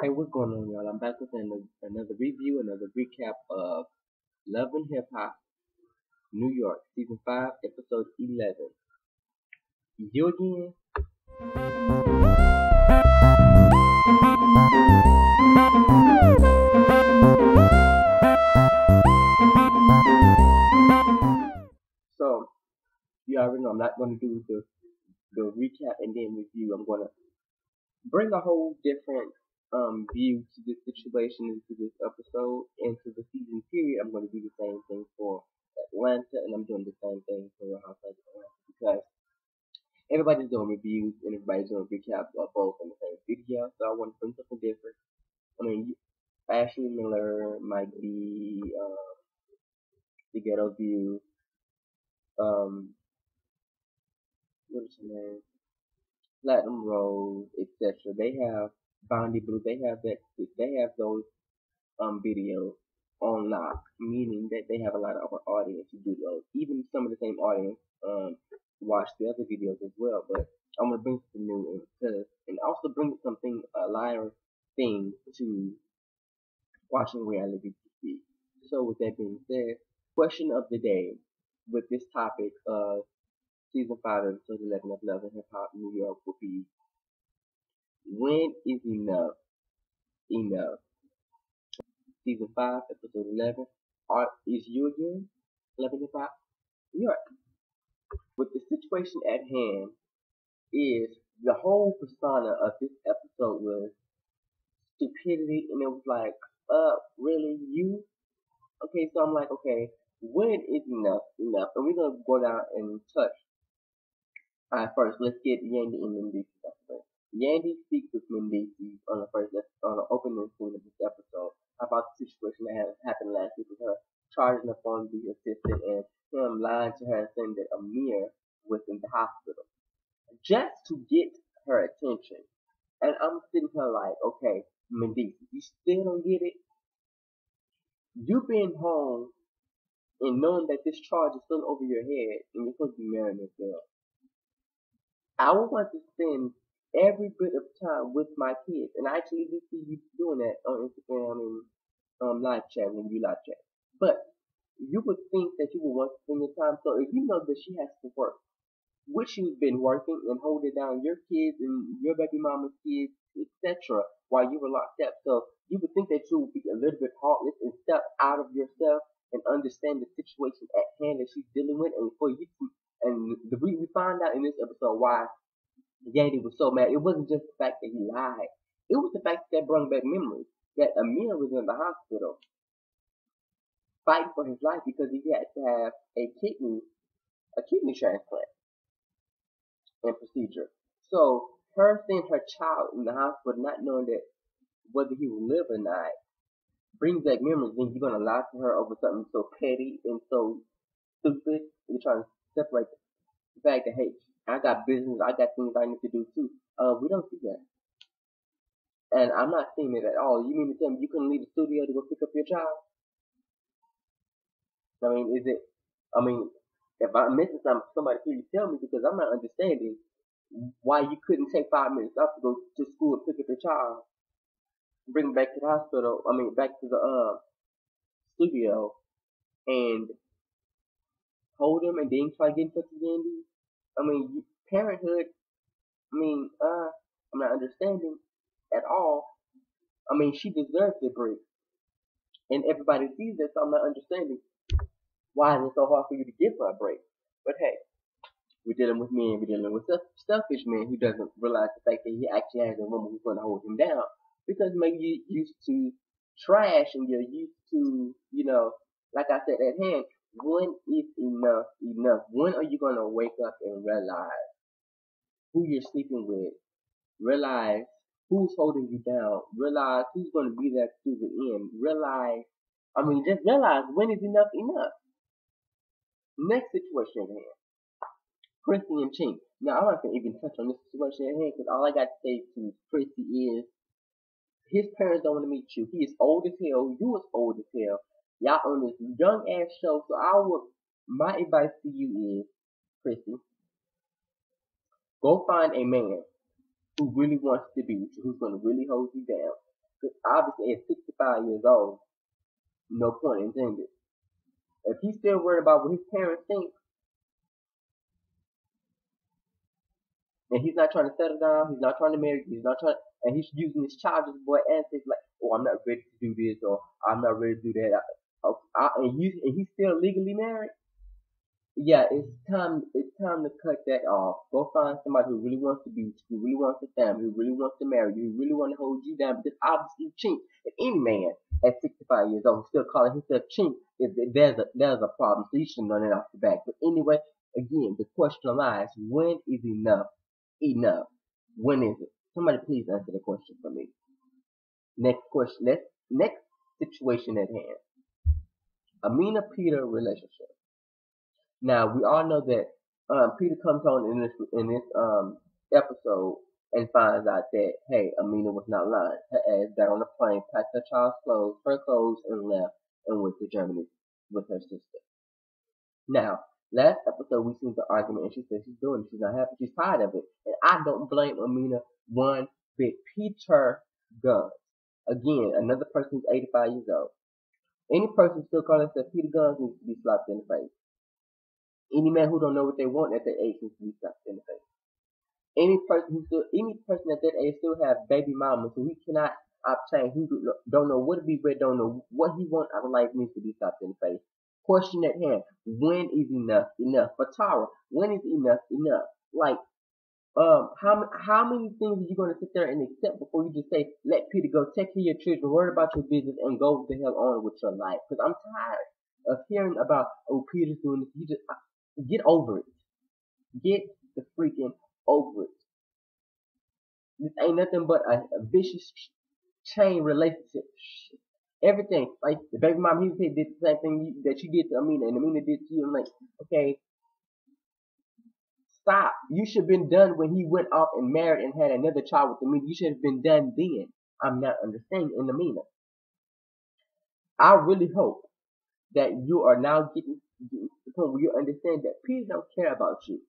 Hey, what's going on, y'all? I'm back with another review, another recap of Love and Hip Hop New York, Season 5, Episode 11. You again? So, you already know I'm not going to do the recap and then review. I'm going to bring a whole different view to this situation, into this episode, and to the season period. I'm going to do the same thing for Atlanta, and I'm doing the same thing for Real Housewives of Atlanta because everybody's doing reviews and everybody's doing recaps of both in the same video, so I want to bring something different. I mean, Ashley Miller might be the Ghetto View. Um, what is her name? Platinum Rose, etc. They have Bounty Blue. They have that. They have those videos on lock, meaning that they have a lot of audience to do those. Even some of the same audience watch the other videos as well. But I'm gonna bring something new and also bring something a lighter thing to watching reality TV. So with that being said, question of the day with this topic of season 5 episode 11 of Love and Hip Hop New York will be, when is enough? Season 5 episode 11, Art is you again? Love and Hip Hop New York. With the situation at hand is the whole persona of this episode was stupidity, and it was like, really you? Okay, so I'm like, okay, when is enough enough? And we're gonna go down and touch. Alright, first let's get Yandy and Mendici out first. Yandy speaks with Mendici on the opening scene of this episode about the situation that had happened last week with her charging up on the assistant and him lying to her and saying that Amir was in the hospital just to get her attention. And I'm sitting here like, okay, Mendici, you still don't get it? You been home and knowing that this charge is still over your head and you're supposed to be marrying this girl. I would want to spend every bit of time with my kids, and I actually do see you doing that on Instagram and live chat when you live chat. But you would think that you would want to spend your time. So if you know that she has to work, which you've been working and holding down your kids and your baby mama's kids, etc., while you were locked up, so you would think that you would be a little bit heartless and step out of yourself and understand the situation at hand that she's dealing with, and for you to, and we find out in this episode why Yandy was so mad. It wasn't just the fact that he lied. It was the fact that brought back memories. That Amir was in the hospital fighting for his life because he had to have a kidney transplant and procedure. So her seeing her child in the hospital, not knowing that whether he will live or not, brings back memories. Then you're gonna lie to her over something so petty and so stupid. You're trying to separate the fact that, hey, I got business, I got things I need to do too. We don't see that. And I'm not seeing it at all. You mean to tell me you couldn't leave the studio to go pick up your child? I mean, is it, I mean, if I'm missing something, somebody please tell me because I'm not understanding why you couldn't take 5 minutes off to go to school and pick up your child, bring him back to the hospital, back to the studio, and hold him and then try to get in touch with Andy. Parenthood, I'm not understanding at all. She deserves a break. And everybody sees that, so I'm not understanding why is it so hard for you to give her a break. But hey, we're dealing with men, we're dealing with selfish men who doesn't realize the fact that he actually has a woman who's going to hold him down. Because maybe you're used to trash and you're used to, like I said at hand, when is enough enough? When are you going to wake up and realize who you're sleeping with? Realize who's holding you down. Realize who's going to be there through the end. Just realize when is enough enough. Next situation at hand. Chrissy and Chink. Now, I'm not going to even touch on this situation at hand because all I got to say to Chrissy is his parents don't want to meet you. He is old as hell. You is old as hell. Y'all on this young ass show. So my advice to you is, Chrissy, go find a man who really wants to be with you, who's going to really hold you down. Because obviously at 65 years old, no point intended. If he's still worried about what his parents think, and he's not trying to settle down, he's not trying to marry, he's not trying, and he's using his childish boy antics like, oh, I'm not ready to do this, or I'm not ready to do that, and he's still legally married. Yeah, it's time to cut that off. Go find somebody who really wants to be with you, who really wants a family, who really wants to marry you, who really wants to hold you down. Because obviously, chink. If any man at 65 years old still calling himself chink, there's a problem. So you should know that off the back. But anyway, again, the question lies: when is enough enough? When is it? Somebody please answer the question for me. Next question. Next situation at hand. Amina Peter relationship. Now we all know that Peter comes on in this episode and finds out that hey, Amina was not lying. Her ass got on a plane, packed her child's clothes, her clothes, and left and went to Germany with her sister. Now, last episode we seen the argument and she said she's doing it, she's not happy, she's tired of it. And I don't blame Amina one bit. Peter Guns. Again, another person who's 85 years old. Any person still calling themselves Peter Guns needs to be slapped in the face. Any man who don't know what they want at that age needs to be slapped in the face. Any person at that age still have baby mamas who he cannot obtain, who don't know what to be with, don't know what he wants out of life, needs to be slapped in the face. Question at hand: when is enough enough? For Tara, when is enough enough? Like, how many things are you going to sit there and accept before you just say, let Peter go, take care of your children, worry about your business, and go the hell on with your life? Because I'm tired of hearing about, oh, Peter's doing this. You just get over it. Get the freaking over it. This ain't nothing but a vicious chain relationship. Everything. Like, the baby mom, he did the same thing that you did to Amina, and Amina did to you. I'm like, okay, stop. You should have been done when he went off and married and had another child with Amina. You should have been done then. I'm not understanding in Amina. I really hope that you are now getting to the point where you understand that Peter don't care about you.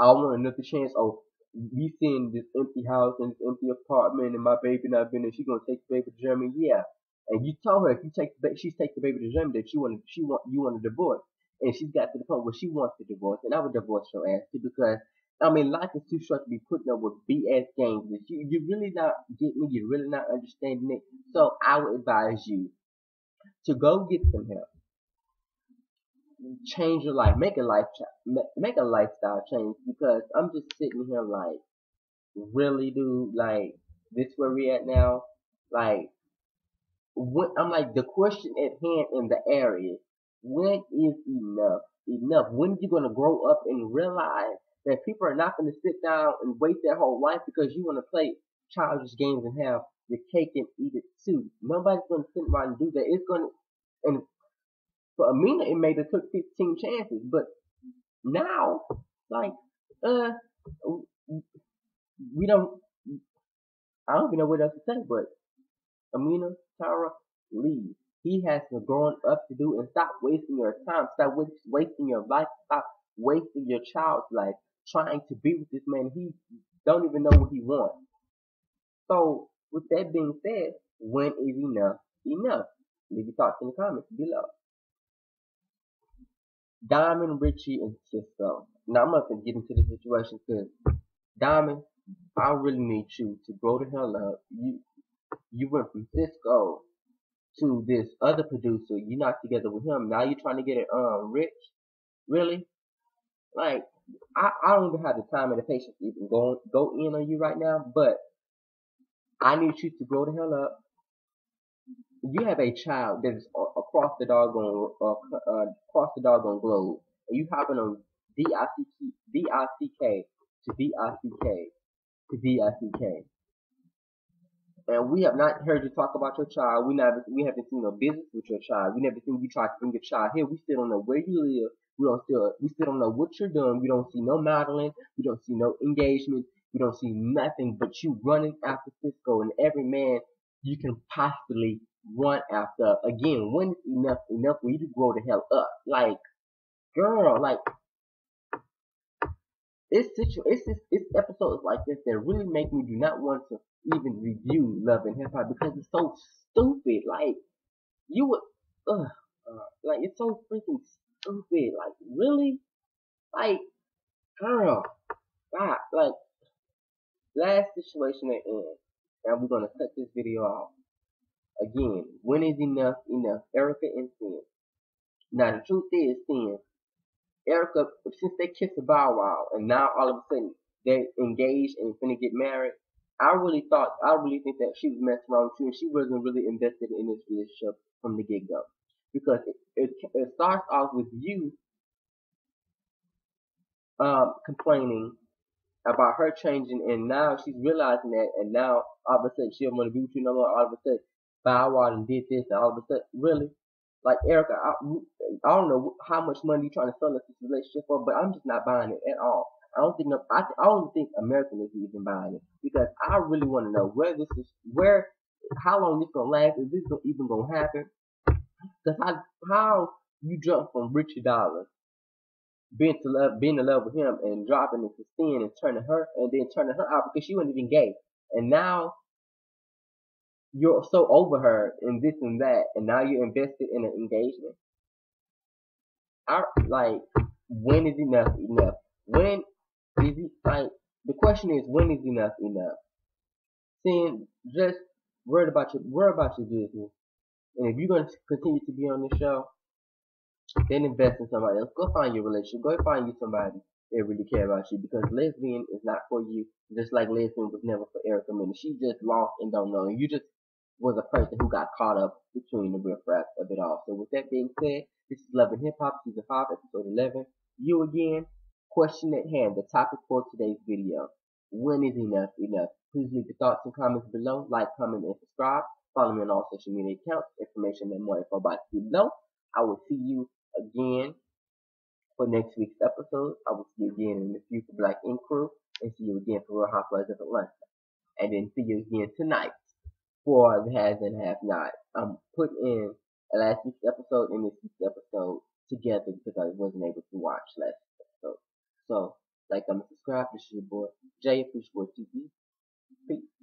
I want another chance. Oh, we seeing this empty house and this empty apartment, and my baby not been there. She gonna take the baby to Germany, yeah. And you told her if you she take the baby to Germany that you want a divorce, and she's got to the point where she wants to divorce, and I would divorce your ass too because I mean life is too short to be putting up with BS games. You really not getting me. You're really not understanding it. So I would advise you to go get some help. Change your life, make a lifestyle change, because I'm just sitting here like, really, dude, like, this where we at now, like, I'm like, the question at hand in the area, when is enough enough? When are you gonna grow up and realize that people are not gonna sit down and waste their whole life because you wanna play childish games and have your cake and eat it too? Nobody's gonna sit around and do that. It's gonna, and for Amina, it may have took 15 chances, but now, like, we don't, I don't even know what else to say, but Amina, Tara, leave. He has to grow up to do, and stop wasting your time, stop wasting your life, stop wasting your child's life trying to be with this man. He don't even know what he wants. So, with that being said, when is enough enough? Leave your thoughts in the comments below. Diamond, Richie, and Cisco. Now I'm gonna get into the situation because Diamond, I really need you to grow the hell up. You went from Cisco to this other producer. You're not together with him. Now you're trying to get it Rich. Really? Like, I don't even have the time and the patience to even go in on you right now, but I need you to grow the hell up. You have a child that is across the doggone globe, and you hopping on DICK to DICK to DICK, and we have not heard you talk about your child. We haven't seen no business with your child. We never seen you try to bring your child here. We still don't know where you live. We still don't know what you're doing. We don't see no modeling. We don't see no engagement. We don't see nothing but you running after Cisco and every man you can possibly run after. Again, when is enough for you to grow the hell up? Like, girl, like, it's episodes like this that really make me do not want to even review Love and Hip Hop because it's so stupid. Like you would, like it's so freaking stupid. Like really, like girl, God, like last situation at end, and we're gonna cut this video off again. When is enough enough? Erica and Sin. Now the truth is, Sin, Erica, since they kissed a Bow Wow, and now all of a sudden they engaged and finna get married. I really think that she was messing around with you, and she wasn't really invested in this relationship from the get go, because it starts off with you complaining about her changing, and now she's realizing that, and now all of a sudden she don't want to be with you no more. All of a sudden, Bow Wow and did this, and all of a sudden, really, like Erica, I don't know how much money you trying to sell us this relationship for, but I'm just not buying it at all. I don't think American is even buying it because I really want to know how long this gonna last. Is this even gonna happen? Because how you jump from Richie Dollar being in love with him and dropping into sin and turning her out because she wasn't even gay. And now you're so over her and this and that, and now you're invested in an engagement. Like, when is enough enough? When is it, like, the question is, when is enough enough? Sin, just worry about your business. And if you're going to continue to be on this show, then invest in somebody else. Go find your relationship. Go find you somebody that really care about you, because lesbian is not for you. Just like lesbian was never for Erica Mena. She just lost and don't know. And you just was a person who got caught up between the riffraff of it all. So with that being said, this is Love and Hip Hop Season 5, Episode 11. You again. Question at hand. The topic for today's video. When is enough enough? Please leave your thoughts and comments below. Like, comment, and subscribe. Follow me on all social media accounts. Information and more info box below. I will see you again for next week's episode. I will see you again in the future Black Ink Crew, and see you again for Real Housewives of Atlanta, and then see you again tonight for the Has and Have Not. I'm putting in last week's episode and this week's episode together because I wasn't able to watch last week's episode. So, like, comment, subscribe. This is your boy Jay, Push Boy TV. Peace.